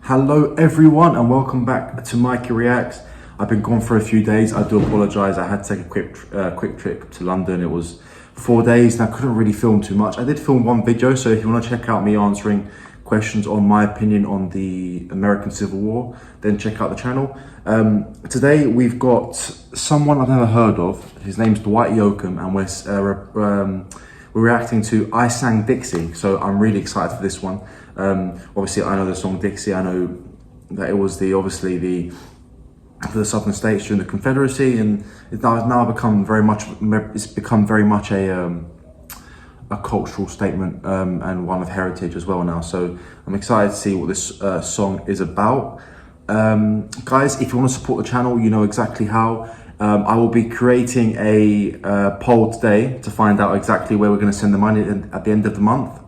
Hello everyone and welcome back to Mikey Reacts. I've been gone for a few days. I do apologise. I had to take a quick trip to London. It was 4 days and I couldn't really film too much. I did film one video, so if you want to check out me answering questions on my opinion on the American Civil War, then check out the channel. Today we've got someone I've never heard of. His name's Dwight Yoakam and we're reacting to I Sang Dixie, so I'm really excited for this one. Obviously I know the song Dixie. I know that it was for the southern states during the Confederacy, and it's now become very much a cultural statement and one of heritage as well now. So I'm excited to see what this song is about. Guys, if you want to support the channel, you know exactly how. I will be creating a poll today to find out exactly where we're going to send the money at the end of the month.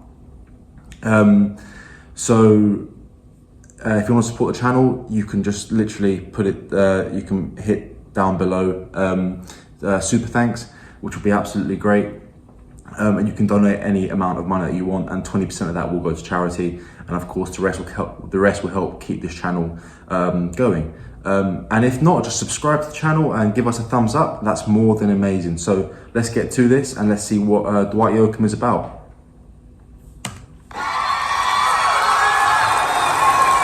So if you want to support the channel, you can just literally put it, you can hit down below super thanks, which will be absolutely great. And you can donate any amount of money that you want, and 20% of that will go to charity. And of course, the rest will help keep this channel going. And if not, just subscribe to the channel and give us a thumbs up. That's more than amazing. So let's get to this and let's see what Dwight Yoakam is about.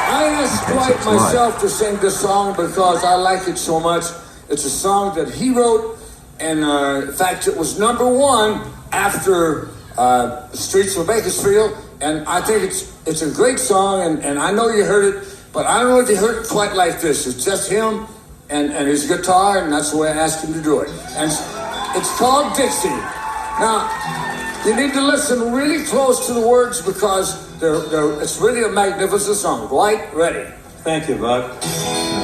I asked Dwight myself to sing this song because I like it so much. It's a song that he wrote, and in fact, it was #1 after Streets of Bakersfield. And I think it's a great song, and I know you heard it. But I don't know if you heard it quite like this. It's just him and his guitar, and that's the way I asked him to do it. And it's called Dixie. Now, you need to listen really close to the words because it's really a magnificent song. Dwight, ready? Thank you, Buck.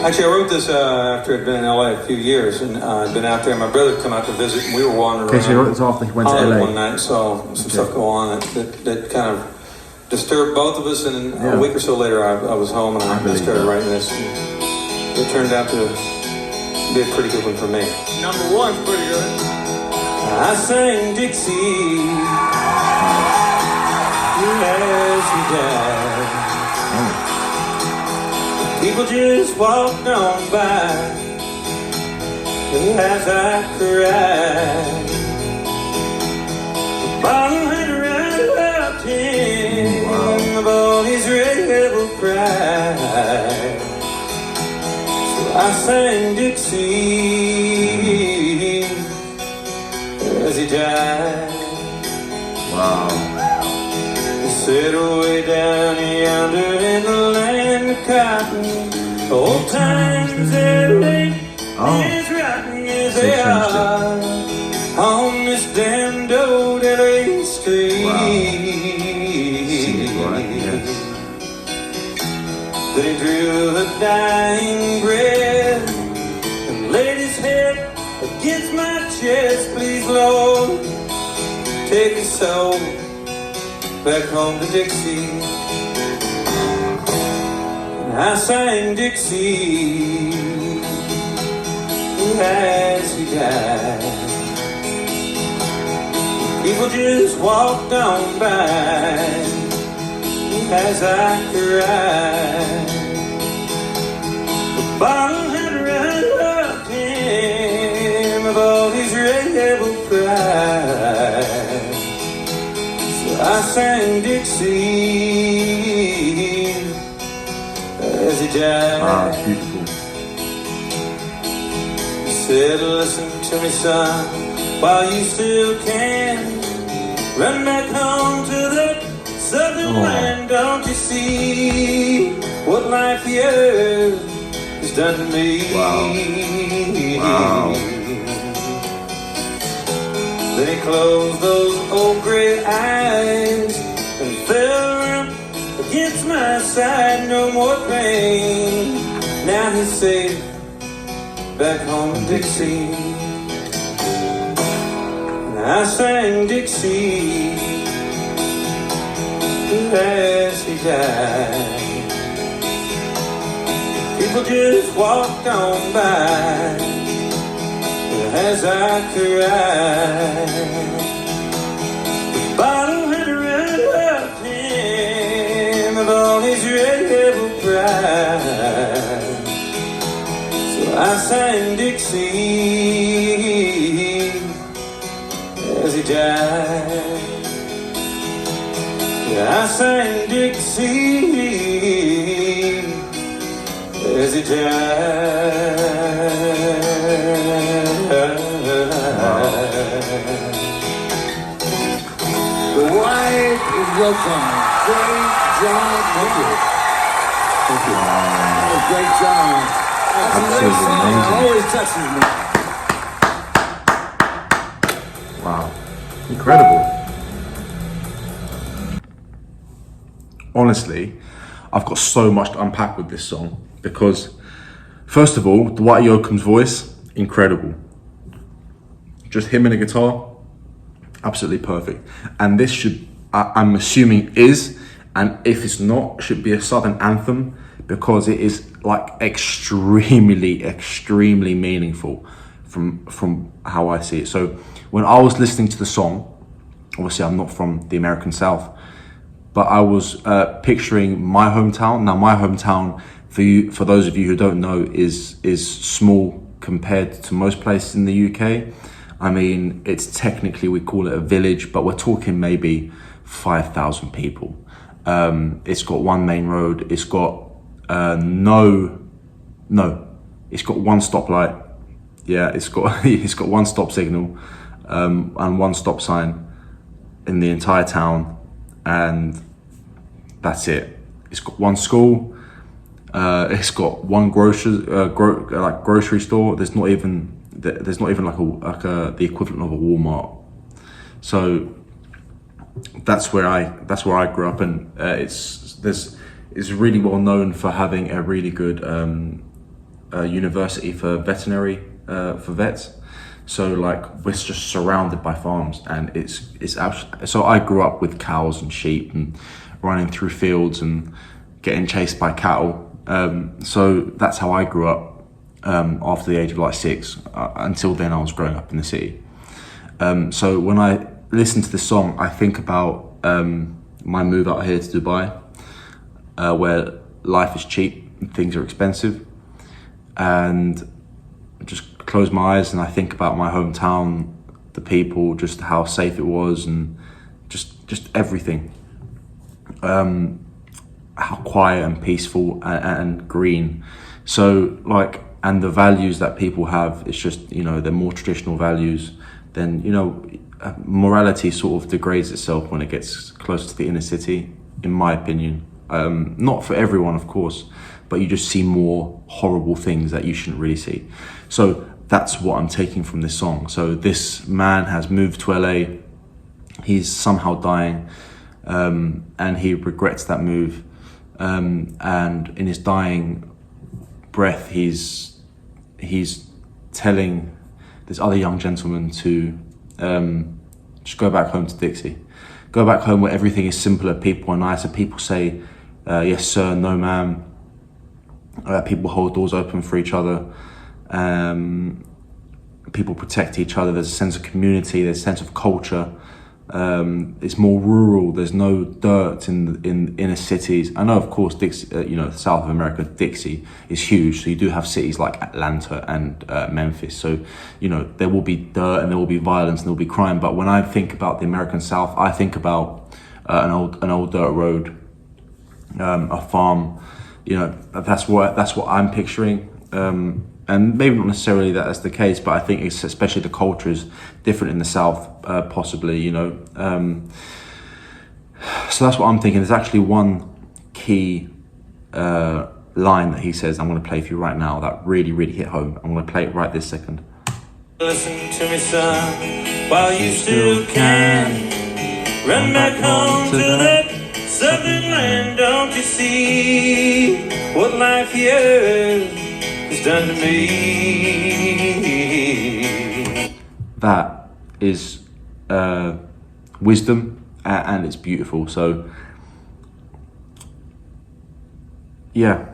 Actually, I wrote this after I'd been in LA a few years, and I'd been out there. My brother had come out to visit, and we were wandering around. Okay, so you wrote this after he went to LA? One night, saw some stuff go on that kind of disturbed both of us, and a week or so later I was home and I started writing this, and it turned out to be a pretty good one for me. #1's pretty good. I sang Dixie as he died. People just walked on by as I cried. The bottle had run out of all his rebel pride. So I sang Dixie as he died. Wow. He said away down yonder in the land of cotton, old times that ain't as rotten as they are on this damned old LA street. Wow. Then he drew a dying breath and laid his head against my chest. Please, Lord, take his soul back home to Dixie. And I sang Dixie as he died. People just walked on by as I cried. The bottle had run up him of all his rebel pride. So I sang Dixie as he died. Wow, it's beautiful. He said, listen to me, son, while you still can. Run back home to that southern land. Don't you see what life here has done to me? Wow. Wow. Then he closed those old gray eyes and fell against my side. No more pain. Now he's safe back home in Dixie. And I sang Dixie as he died. People just walked on by as I cried. The bottle had run up him of all his rebel pride. So I sang Dixie as he died. Yeah, I sang Dixie as he died. Dwight Yoakam, great job. Thank you. Thank you. Great job. That's a great Absolutely song. amazing. It always touches me. Wow, incredible. Honestly, I've got so much to unpack with this song because, first of all, Dwight Yoakam's voice, incredible. Just him and a guitar, absolutely perfect. And this should, I'm assuming is, and if it's not, should be a Southern anthem because it is like extremely meaningful from how I see it. So when I was listening to the song, obviously I'm not from the American South, but I was picturing my hometown. Now my hometown, for those of you who don't know, is small compared to most places in the UK. I mean, it's technically, we call it a village, but we're talking maybe 5,000 people. It's got one main road. It's got it's got one stoplight. Yeah, it's got one stop signal and one stop sign in the entire town, and that's it. It's got one school. It's got one grocery store. There's not even like the equivalent of a Walmart. So that's where I grew up, and it's really well known for having a really good university for veterinary for vets. So like we're just surrounded by farms, and it's absolutely. So I grew up with cows and sheep and running through fields and getting chased by cattle. So that's how I grew up. After the age of like 6, until then I was growing up in the city. So when I listen to this song, I think about my move out here to Dubai, where life is cheap and things are expensive, and I just close my eyes and I think about my hometown, the people, just how safe it was, and just everything. How quiet and peaceful and green. So like, and the values that people have, it's just, they're more traditional values. Then, morality sort of degrades itself when it gets close to the inner city, in my opinion. Not for everyone, of course, but you just see more horrible things that you shouldn't really see. So that's what I'm taking from this song. So this man has moved to LA, he's somehow dying, and he regrets that move. And in his dying breath, he's telling this other young gentleman to just go back home to Dixie. Go back home where everything is simpler, people are nicer, people say yes sir, no ma'am. People hold doors open for each other. People protect each other. There's a sense of community, there's a sense of culture. It's more rural. There's no dirt in inner cities. I know, of course, Dixie, South of America, Dixie is huge. So you do have cities like Atlanta and Memphis. So there will be dirt and there will be violence and there will be crime. But when I think about the American South, I think about an old dirt road, a farm. That's what I'm picturing. And maybe not necessarily that's the case, but I think it's especially the culture is different in the South, possibly, So that's what I'm thinking. There's actually one key line that he says, I'm going to play for you right now, that really, really hit home. I'm going to play it right this second. Listen to me, son, while you still can. Run back home to that southern land. Don't you see what life here has done to me? That is wisdom, and it's beautiful. So yeah,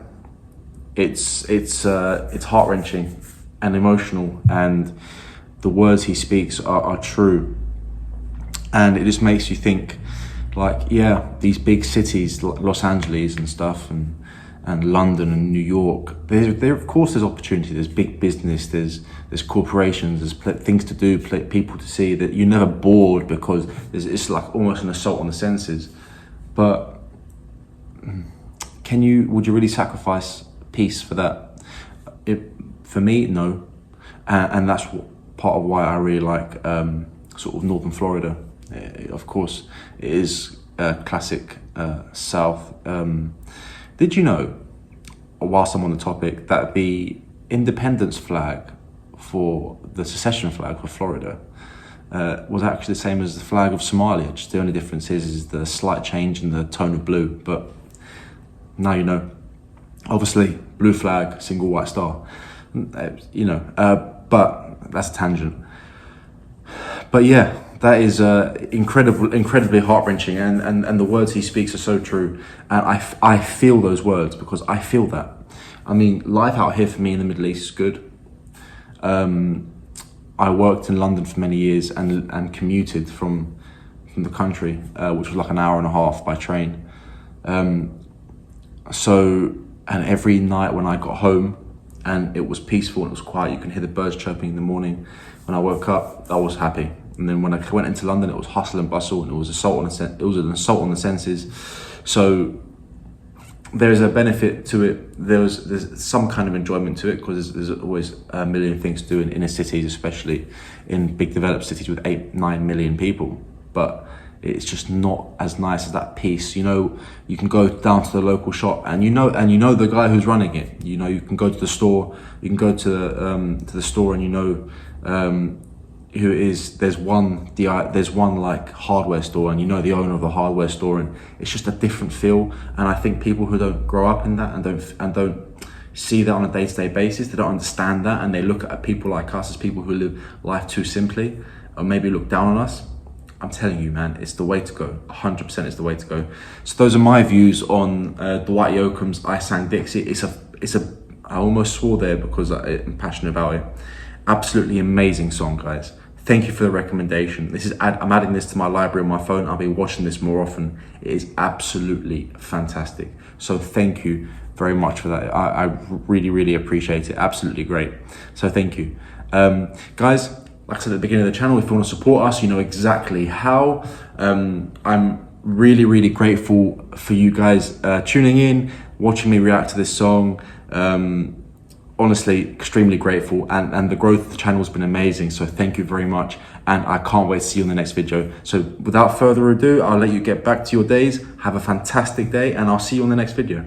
it's heart-wrenching and emotional, and the words he speaks are true, and it just makes you think, like, yeah, these big cities, Los Angeles and stuff, and and London and New York, there of course there's opportunity, there's big business, there's corporations, there's things to do, people to see, that you're never bored, because it's like almost an assault on the senses. But would you really sacrifice peace for that? For me, no. And that's part of why I really like sort of northern Florida. Of course, it is classic South. Did you know, whilst I'm on the topic, that the independence flag for the secession flag for Florida was actually the same as the flag of Somalia? Just the only difference is the slight change in the tone of blue. But now you know. Obviously, blue flag, single white star. You know, but that's a tangent. But yeah, that is incredibly heart-wrenching, and the words he speaks are so true, and I feel those words, because I feel that. I mean, life out here for me in the Middle East is good. I worked in London for many years and commuted from the country, which was like an hour and a half by train. And every night when I got home and it was peaceful and it was quiet, you can hear the birds chirping in the morning. When I woke up, I was happy. And then when I went into London, it was hustle and bustle, and it was an assault on the senses. So there's a benefit to it. There's some kind of enjoyment to it, because there's always a million things to do in inner cities, especially in big developed cities with 8-9 million people. But it's just not as nice as that peace. You know, you can go down to the local shop, and you know the guy who's running it. You know, you can go to the store. You can go to the store, and you know who it is. There's one like hardware store, and you know the owner of the hardware store, and it's just a different feel. And I think people who don't grow up in that and don't see that on a day-to-day basis, they don't understand that, and they look at people like us as people who live life too simply, or maybe look down on us. I'm telling you, man, it's the way to go. 100% is the way to go. So those are my views on Dwight Yoakam's I Sang Dixie. I almost swore there because I'm passionate about it. Absolutely amazing song, guys. Thank you for the recommendation. I'm adding this to my library on my phone. I'll be watching this more often. It is absolutely fantastic. So thank you very much for that. I really, really appreciate it. Absolutely great. So thank you. Guys, like I said at the beginning of the channel, if you want to support us, you know exactly how. I'm really, really grateful for you guys tuning in, watching me react to this song. Honestly, extremely grateful, and the growth of the channel has been amazing, so thank you very much, and I can't wait to see you in the next video. So without further ado, I'll let you get back to your days. Have a fantastic day, and I'll see you on the next video.